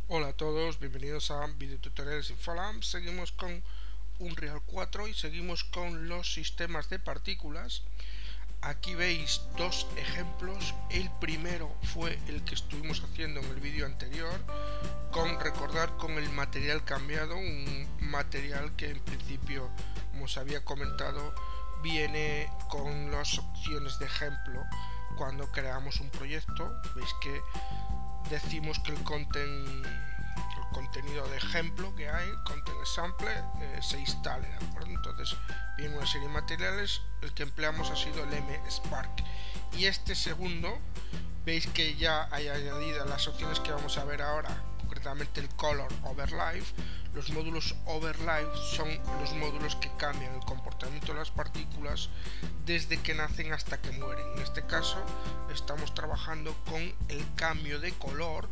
Hola a todos, bienvenidos a Videotutoriales Infolamp. Seguimos con Unreal 4 y seguimos con los sistemas de partículas. Aquí veis dos ejemplos. El primero fue el que estuvimos haciendo en el vídeo anterior, recordar con el material cambiado, un material que en principio, como os había comentado, viene con las opciones de ejemplo. Cuando creamos un proyecto, veis que decimos que el contenido de ejemplo que hay, content sample, se instale, ¿de acuerdo? Entonces viene una serie de materiales, el que empleamos ha sido el MSpark. Y este segundo, veis que ya hay añadidas las opciones que vamos a ver ahora, concretamente el Color Overlay. Los módulos Overlay son los módulos que cambian el comportamiento de las partículas desde que nacen hasta que mueren. En este caso estamos trabajando con el cambio de color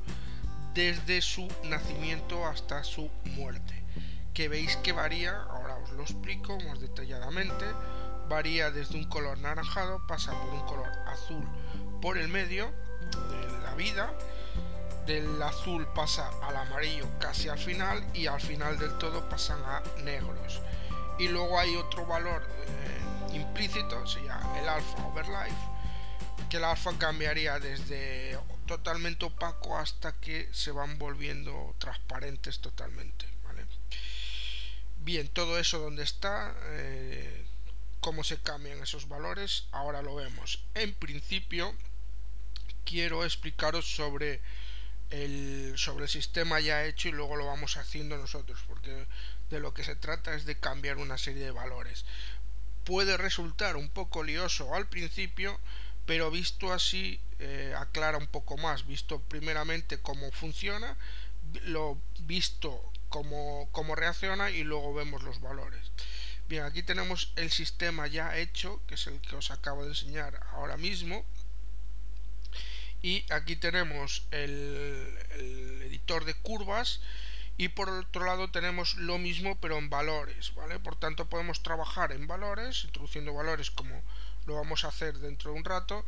desde su nacimiento hasta su muerte, que veis que varía, ahora os lo explico más detalladamente. Varía desde un color naranjado, pasa por un color azul por el medio de la vida, del azul pasa al amarillo casi al final y al final del todo pasan a negros. Y luego hay otro valor implícito, se llama el alpha overlay, que el alfa cambiaría desde totalmente opaco hasta que se van volviendo transparentes totalmente, ¿vale? Bien, todo eso donde está, cómo se cambian esos valores, ahora lo vemos. En principio quiero explicaros sobre el sistema ya hecho y luego lo vamos haciendo nosotros, porque de lo que se trata es de cambiar una serie de valores. Puede resultar un poco lioso al principio, pero visto así aclara un poco más. Visto primeramente cómo funciona, lo visto cómo reacciona y luego vemos los valores. Bien, aquí tenemos el sistema ya hecho, que es el que os acabo de enseñar ahora mismo. Y aquí tenemos el editor de curvas y por otro lado tenemos lo mismo pero en valores, ¿vale? Por tanto podemos trabajar en valores, introduciendo valores como lo vamos a hacer dentro de un rato,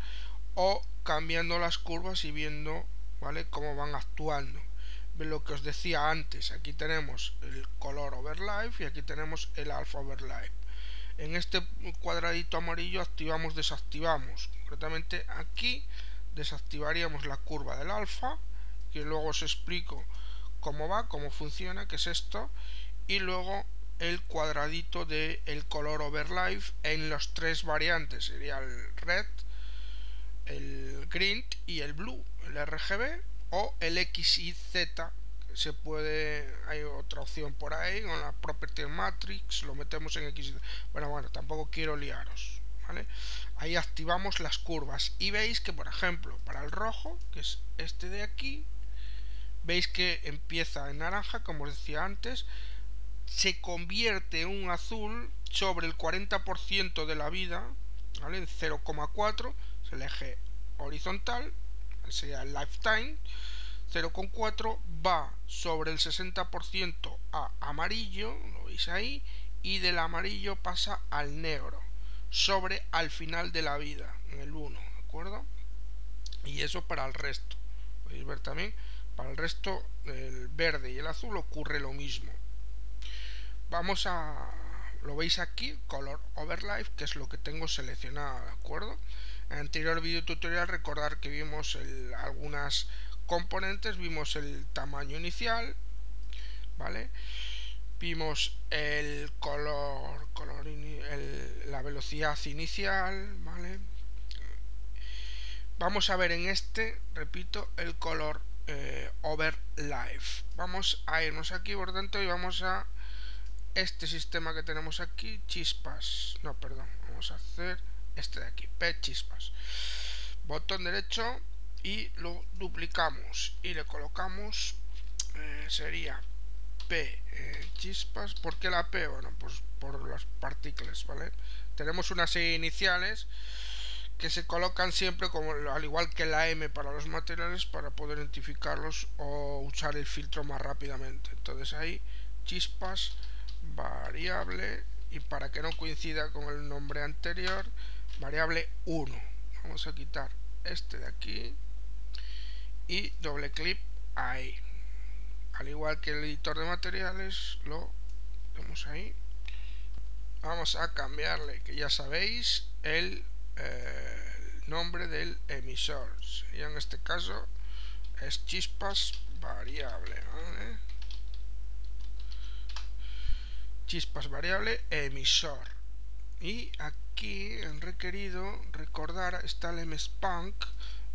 o cambiando las curvas y viendo, ¿vale?, cómo van actuando. Lo que os decía antes, aquí tenemos el color overlay y aquí tenemos el alpha overlay. En este cuadradito amarillo activamos, desactivamos. Concretamente aquí desactivaríamos la curva del alfa, que luego os explico cómo va, cómo funciona, qué es esto, y luego el cuadradito del color overlay en las tres variantes, sería el red, el green y el blue, el RGB o el X y Z. Se puede, hay otra opción por ahí con la property matrix, lo metemos en X y Z. Bueno, tampoco quiero liaros, ¿vale? Ahí activamos las curvas y veis que, por ejemplo, para el rojo, que es este de aquí, veis que empieza en naranja, como os decía antes, se convierte en un azul sobre el 40% de la vida, ¿vale? En 0,4 es el eje horizontal, sería el lifetime. 0,4 va sobre el 60% a amarillo, lo veis ahí, y del amarillo pasa al negro, sobre al final de la vida, en el 1, ¿de acuerdo? Y eso para el resto, podéis ver también, para el resto, el verde y el azul ocurre lo mismo. Vamos a, lo veis aquí, color overlay, que es lo que tengo seleccionado, ¿de acuerdo? En el anterior video tutorial recordar que vimos algunas componentes, vimos el tamaño inicial, ¿vale? Vimos el la velocidad inicial, ¿vale? Vamos a ver en este, repito, el color overlay. Vamos a irnos aquí, por tanto, y vamos a este sistema que tenemos aquí, chispas. No, perdón, vamos a hacer este de aquí, P chispas. Botón derecho y lo duplicamos y le colocamos, sería P chispas. ¿Por qué la P? Bueno, pues por las partículas, ¿vale? Tenemos una serie de iniciales que se colocan siempre, como al igual que la M para los materiales, para poder identificarlos o usar el filtro más rápidamente. Entonces ahí chispas, variable, y para que no coincida con el nombre anterior, variable 1. Vamos a quitar este de aquí y doble clic ahí, al igual que el editor de materiales, lo tenemos ahí. Vamos a cambiarle, que ya sabéis, el nombre del emisor. Y en este caso es chispas variable, ¿vale? Chispas variable emisor. Y aquí en requerido, recordar, está el mspank.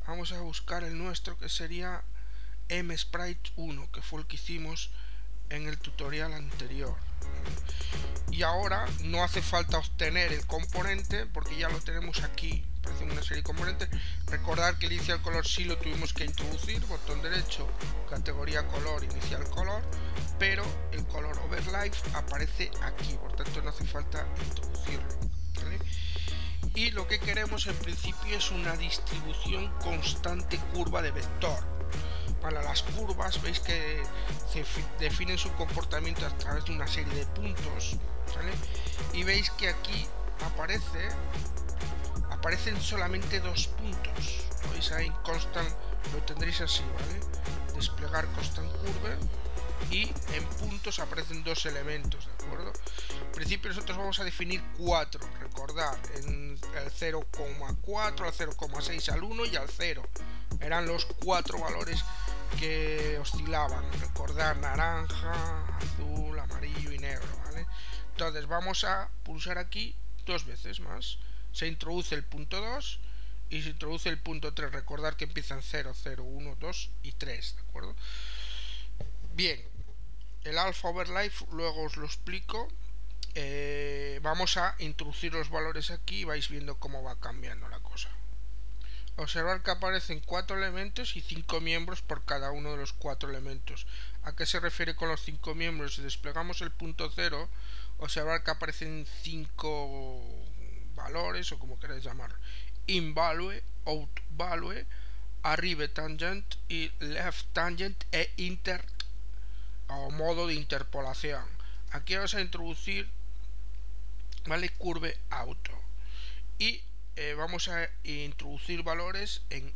Vamos a buscar el nuestro, que sería msprite 1, que fue el que hicimos en el tutorial anterior. Y ahora no hace falta obtener el componente porque ya lo tenemos aquí. Aparece una serie de componentes. Recordar que el inicial color sí lo tuvimos que introducir, botón derecho, categoría color, inicial color, pero el color overlife aparece aquí, por tanto no hace falta introducirlo, ¿vale? Y lo que queremos en principio es una distribución constante curva de vector. Para las curvas veis que se definen su comportamiento a través de una serie de puntos, ¿vale? Y veis que aquí aparecen solamente dos puntos. Lo veis ahí, constant, lo tendréis así, ¿vale? Desplegar constant curve, y en puntos aparecen dos elementos, ¿de acuerdo? En principio nosotros vamos a definir 4, recordar, en el 0,4, al 0,6, al 1 y al 0. Eran los 4 valores que oscilaban, recordar, naranja, azul, amarillo y negro, ¿vale? Entonces vamos a pulsar aquí dos veces más, se introduce el punto 2 y se introduce el punto 3, recordar que empiezan 0, 0, 1, 2 y 3, ¿de acuerdo? Bien, el alpha overlife luego os lo explico. Vamos a introducir los valores aquí y vais viendo cómo va cambiando la cosa. Observar que aparecen 4 elementos y 5 miembros por cada uno de los 4 elementos. ¿A qué se refiere con los 5 miembros? Si desplegamos el punto 0, observar que aparecen 5 valores, o como queráis llamarlo: invalue, outvalue, arriba tangent y left tangent e inter, o modo de interpolación. Aquí vamos a introducir, ¿vale?, curve auto, y vamos a introducir valores en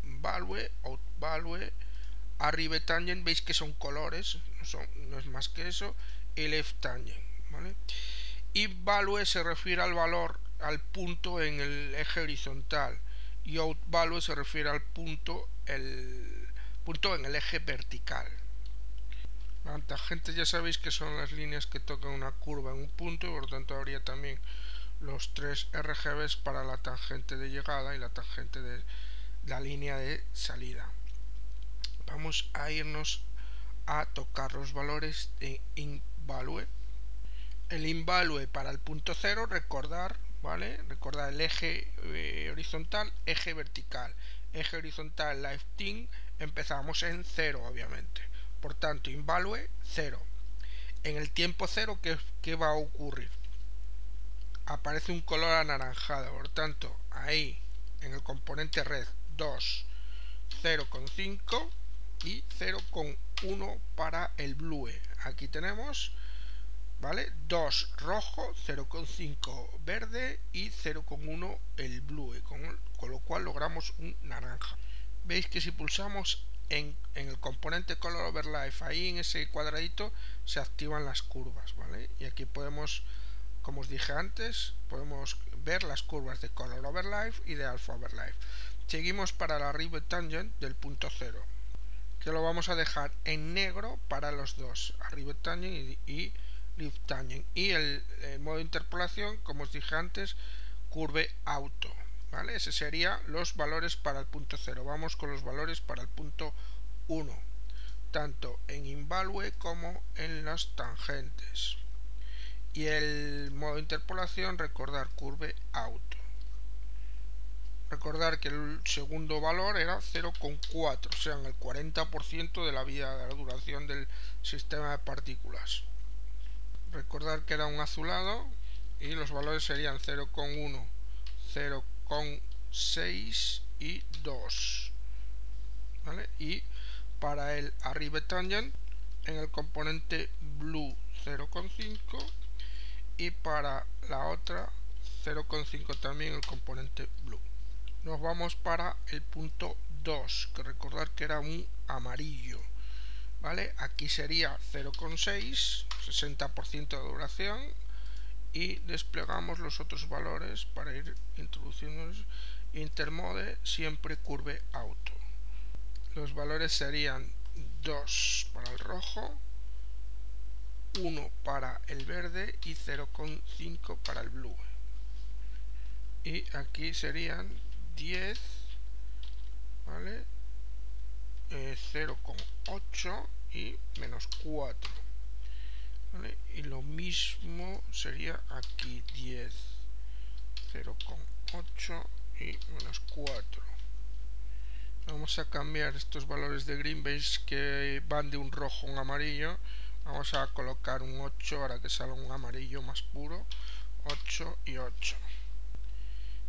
invalue, outvalue, arriba tangent, veis que son colores, no es más que eso, y left tangent, ¿vale? Invalue se refiere al valor, al punto en el eje horizontal, y outvalue se refiere al punto en el eje vertical. La tangente ya sabéis que son las líneas que tocan una curva en un punto, y por lo tanto habría también los 3 RGBs para la tangente de llegada y la tangente de la línea de salida. Vamos a irnos a tocar los valores de invalue. El invalue para el punto 0, recordar, ¿vale? Recordar el eje horizontal, eje vertical. Eje horizontal lifetime, empezamos en 0, obviamente. Por tanto, invalue 0. En el tiempo 0, ¿qué va a ocurrir? Aparece un color anaranjado, por tanto, ahí en el componente red 2, 0,5 y 0,1 para el blue. Aquí tenemos, ¿vale?, 2 rojo, 0,5 verde y 0,1 el blue, con lo cual logramos un naranja. Veis que si pulsamos en el componente color overlife, ahí en ese cuadradito se activan las curvas, ¿vale? Y aquí podemos, como os dije antes, podemos ver las curvas de color overlife y de alpha overlife. Seguimos para la rivet tangent del punto 0, que lo vamos a dejar en negro para los dos, rivet tangent y lift tangent, y el modo de interpolación, como os dije antes, curve auto, ¿vale? Ese sería los valores para el punto 0. Vamos con los valores para el punto 1, tanto en invalue como en las tangentes. Y el modo de interpolación, recordar, curve auto. Recordar que el segundo valor era 0,4, o sea, en el 40% de la vida, de la duración del sistema de partículas. Recordar que era un azulado y los valores serían 0,1, 0,6 y 2, ¿vale? Y para el arriba tangent en el componente blue 0,5 y para la otra 0,5 también el componente blue. Nos vamos para el punto 2, que recordar que era un amarillo. ¿vale? Aquí sería 0,6, 60% de duración, y desplegamos los otros valores para ir introduciéndolos. Intermode, siempre curve auto. Los valores serían 2 para el rojo, 1 para el verde y 0,5 para el blue. Y aquí serían 10, ¿vale? 0,8 y menos 4, ¿vale? Y lo mismo sería aquí 10, 0,8 y menos 4. Vamos a cambiar estos valores de green, veis que van de un rojo a un amarillo. Vamos a colocar un 8 para que salga un amarillo más puro. 8 y 8.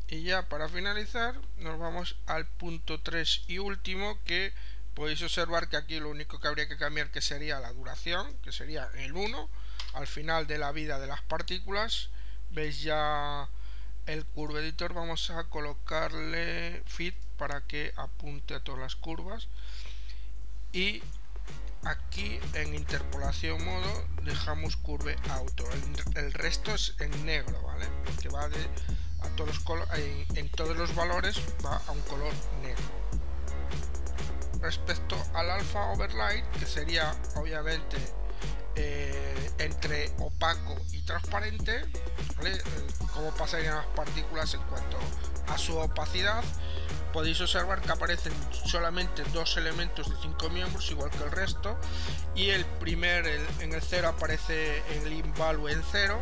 Y ya para finalizar nos vamos al punto 3 y último, que podéis observar que aquí lo único que habría que cambiar que sería la duración, que sería el 1 al final de la vida de las partículas. Veis ya el curve editor, vamos a colocarle fit para que apunte a todas las curvas, y aquí en interpolación modo dejamos curve auto, el resto es en negro, ¿vale? Porque va de a todos los en todos los valores va a un color negro. Respecto al alpha overlay, que sería obviamente entre opaco y transparente, ¿vale? Cómo pasarían las partículas en cuanto a su opacidad, podéis observar que aparecen solamente dos elementos de 5 miembros, igual que el resto, y en el 0 aparece el invalue en 0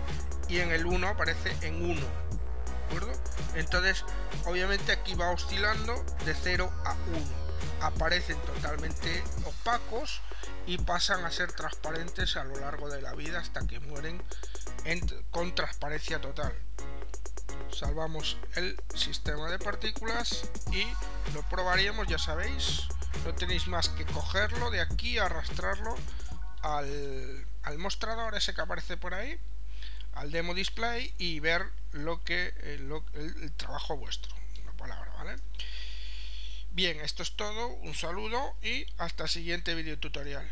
y en el 1 aparece en 1, ¿de acuerdo? Entonces obviamente aquí va oscilando de 0 a 1, aparecen totalmente opacos y pasan a ser transparentes a lo largo de la vida hasta que mueren con transparencia total. Salvamos el sistema de partículas y lo probaríamos, ya sabéis, no tenéis más que cogerlo de aquí, arrastrarlo al mostrador ese que aparece por ahí, al demo display, y ver el trabajo vuestro, una palabra, ¿vale? Bien, esto es todo, un saludo y hasta el siguiente video tutorial.